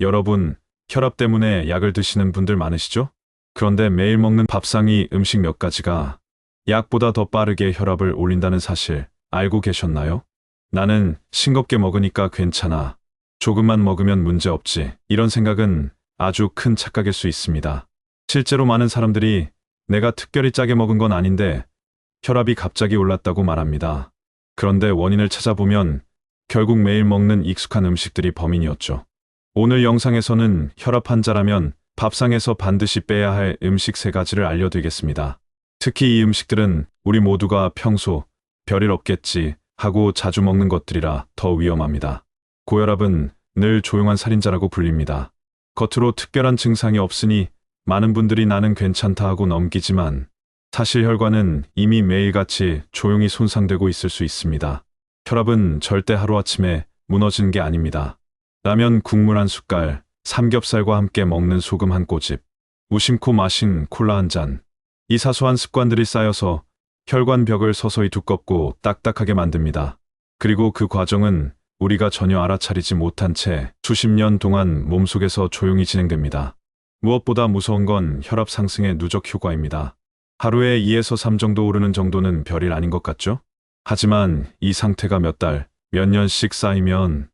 여러분, 혈압 때문에 약을 드시는 분들 많으시죠? 그런데 매일 먹는 밥상이 음식 몇 가지가 약보다 더 빠르게 혈압을 올린다는 사실 알고 계셨나요? 나는 싱겁게 먹으니까 괜찮아. 조금만 먹으면 문제 없지. 이런 생각은 아주 큰 착각일 수 있습니다. 실제로 많은 사람들이 내가 특별히 짜게 먹은 건 아닌데 혈압이 갑자기 올랐다고 말합니다. 그런데 원인을 찾아보면 결국 매일 먹는 익숙한 음식들이 범인이었죠. 오늘 영상에서는 혈압 환자라면 밥상에서 반드시 빼야 할 음식 3가지를 알려드리겠습니다. 특히 이 음식들은 우리 모두가 평소 별일 없겠지 하고 자주 먹는 것들이라 더 위험합니다. 고혈압은 늘 조용한 살인자라고 불립니다. 겉으로 특별한 증상이 없으니 많은 분들이 나는 괜찮다 하고 넘기지만 사실 혈관은 이미 매일같이 조용히 손상되고 있을 수 있습니다. 혈압은 절대 하루아침에 무너지는 게 아닙니다. 라면 국물 한 숟갈, 삼겹살과 함께 먹는 소금 한 꼬집, 무심코 마신 콜라 한 잔. 이 사소한 습관들이 쌓여서 혈관 벽을 서서히 두껍고 딱딱하게 만듭니다. 그리고 그 과정은 우리가 전혀 알아차리지 못한 채 수십 년 동안 몸속에서 조용히 진행됩니다. 무엇보다 무서운 건 혈압 상승의 누적 효과입니다. 하루에 2에서 3 정도 오르는 정도는 별일 아닌 것 같죠? 하지만 이 상태가 몇 달, 몇 년씩 쌓이면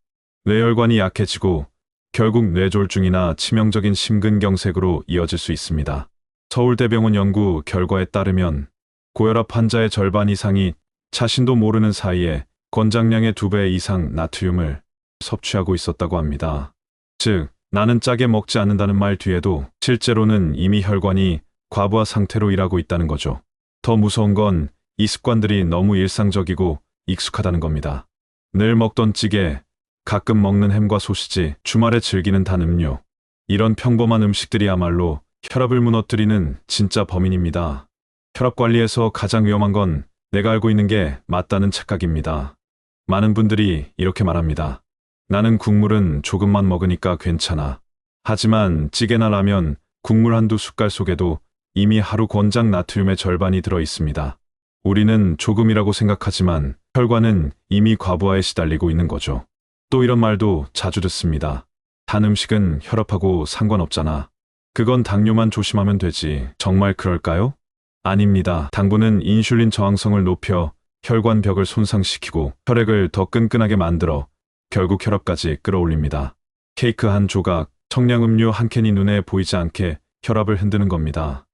뇌혈관이 약해지고 결국 뇌졸중이나 치명적인 심근경색으로 이어질 수 있습니다. 서울대병원 연구 결과에 따르면 고혈압 환자의 절반 이상이 자신도 모르는 사이에 권장량의 2배 이상 나트륨을 섭취하고 있었다고 합니다. 즉, 나는 짜게 먹지 않는다는 말 뒤에도 실제로는 이미 혈관이 과부하 상태로 일하고 있다는 거죠. 더 무서운 건 이 습관들이 너무 일상적이고 익숙하다는 겁니다. 늘 먹던 찌개, 가끔 먹는 햄과 소시지, 주말에 즐기는 단 음료. 이런 평범한 음식들이야말로 혈압을 무너뜨리는 진짜 범인입니다. 혈압 관리에서 가장 위험한 건 내가 알고 있는 게 맞다는 착각입니다. 많은 분들이 이렇게 말합니다. 나는 국물은 조금만 먹으니까 괜찮아. 하지만 찌개나 라면, 국물 한두 숟갈 속에도 이미 하루 권장 나트륨의 절반이 들어 있습니다. 우리는 조금이라고 생각하지만 혈관은 이미 과부하에 시달리고 있는 거죠. 또 이런 말도 자주 듣습니다. 단 음식은 혈압하고 상관없잖아. 그건 당뇨만 조심하면 되지. 정말 그럴까요? 아닙니다. 당분은 인슐린 저항성을 높여 혈관 벽을 손상시키고 혈액을 더 끈끈하게 만들어 결국 혈압까지 끌어올립니다. 케이크 한 조각, 청량음료 한 캔이 눈에 보이지 않게 혈압을 흔드는 겁니다.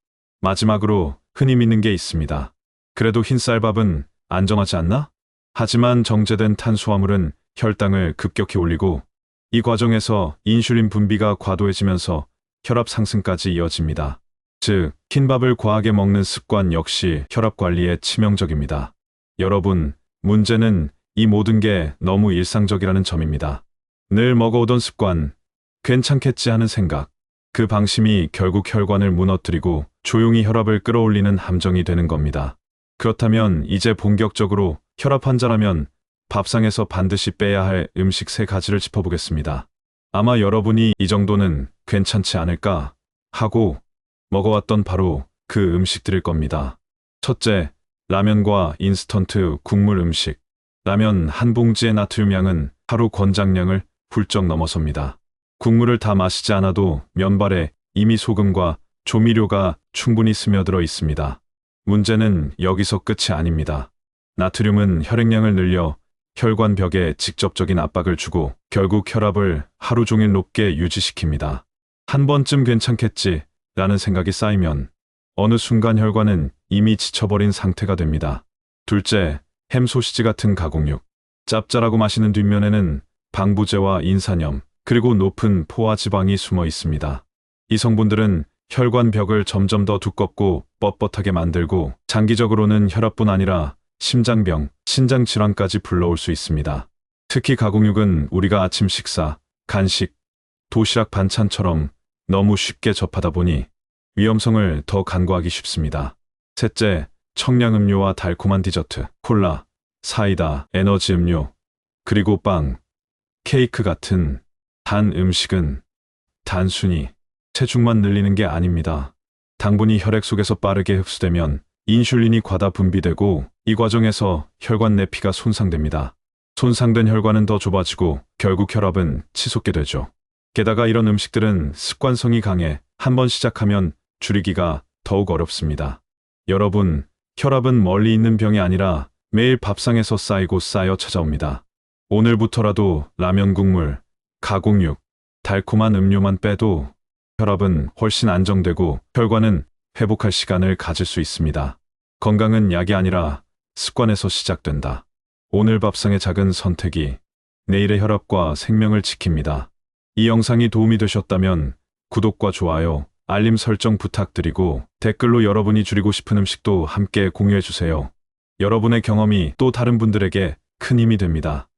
마지막으로 흔히 믿는 게 있습니다. 그래도 흰쌀밥은 안전하지 않나? 하지만 정제된 탄수화물은 혈당을 급격히 올리고 이 과정에서 인슐린 분비가 과도해지면서 혈압 상승까지 이어집니다. 즉, 흰밥을 과하게 먹는 습관 역시 혈압 관리에 치명적입니다. 여러분, 문제는 이 모든 게 너무 일상적이라는 점입니다. 늘 먹어오던 습관, 괜찮겠지 하는 생각, 그 방심이 결국 혈관을 무너뜨리고 조용히 혈압을 끌어올리는 함정이 되는 겁니다. 그렇다면 이제 본격적으로 혈압 환자라면 밥상에서 반드시 빼야 할 음식 3가지를 짚어보겠습니다. 아마 여러분이 이 정도는 괜찮지 않을까 하고 먹어왔던 바로 그 음식들일 겁니다. 첫째, 라면과 인스턴트 국물 음식. 라면 한 봉지의 나트륨 양은 하루 권장량을 훌쩍 넘어섭니다. 국물을 다 마시지 않아도 면발에 이미 소금과 조미료가 충분히 스며들어 있습니다. 문제는 여기서 끝이 아닙니다. 나트륨은 혈액량을 늘려 혈관 벽에 직접적인 압박을 주고 결국 혈압을 하루 종일 높게 유지시킵니다. 한 번쯤 괜찮겠지 라는 생각이 쌓이면 어느 순간 혈관은 이미 지쳐버린 상태가 됩니다. 둘째, 햄 소시지 같은 가공육. 짭짤하고 맛있는 뒷면에는 방부제와 인산염, 그리고 높은 포화지방이 숨어 있습니다. 이 성분들은 혈관 벽을 점점 더 두껍고 뻣뻣하게 만들고 장기적으로는 혈압뿐 아니라 심장병, 신장질환까지 불러올 수 있습니다. 특히 가공육은 우리가 아침 식사, 간식, 도시락 반찬처럼 너무 쉽게 접하다 보니 위험성을 더 간과하기 쉽습니다. 셋째, 청량음료와 달콤한 디저트, 콜라, 사이다, 에너지 음료, 그리고 빵, 케이크 같은 단 음식은 단순히 체중만 늘리는 게 아닙니다. 당분이 혈액 속에서 빠르게 흡수되면 인슐린이 과다 분비되고 이 과정에서 혈관 내피가 손상됩니다. 손상된 혈관은 더 좁아지고 결국 혈압은 치솟게 되죠. 게다가 이런 음식들은 습관성이 강해 한번 시작하면 줄이기가 더욱 어렵습니다. 여러분, 혈압은 멀리 있는 병이 아니라 매일 밥상에서 쌓이고 쌓여 찾아옵니다. 오늘부터라도 라면 국물, 가공육, 달콤한 음료만 빼도 혈압은 훨씬 안정되고 혈관은 회복할 시간을 가질 수 있습니다. 건강은 약이 아니라 습관에서 시작된다. 오늘 밥상의 작은 선택이 내일의 혈압과 생명을 지킵니다. 이 영상이 도움이 되셨다면 구독과 좋아요, 알림 설정 부탁드리고 댓글로 여러분이 줄이고 싶은 음식도 함께 공유해주세요. 여러분의 경험이 또 다른 분들에게 큰 힘이 됩니다.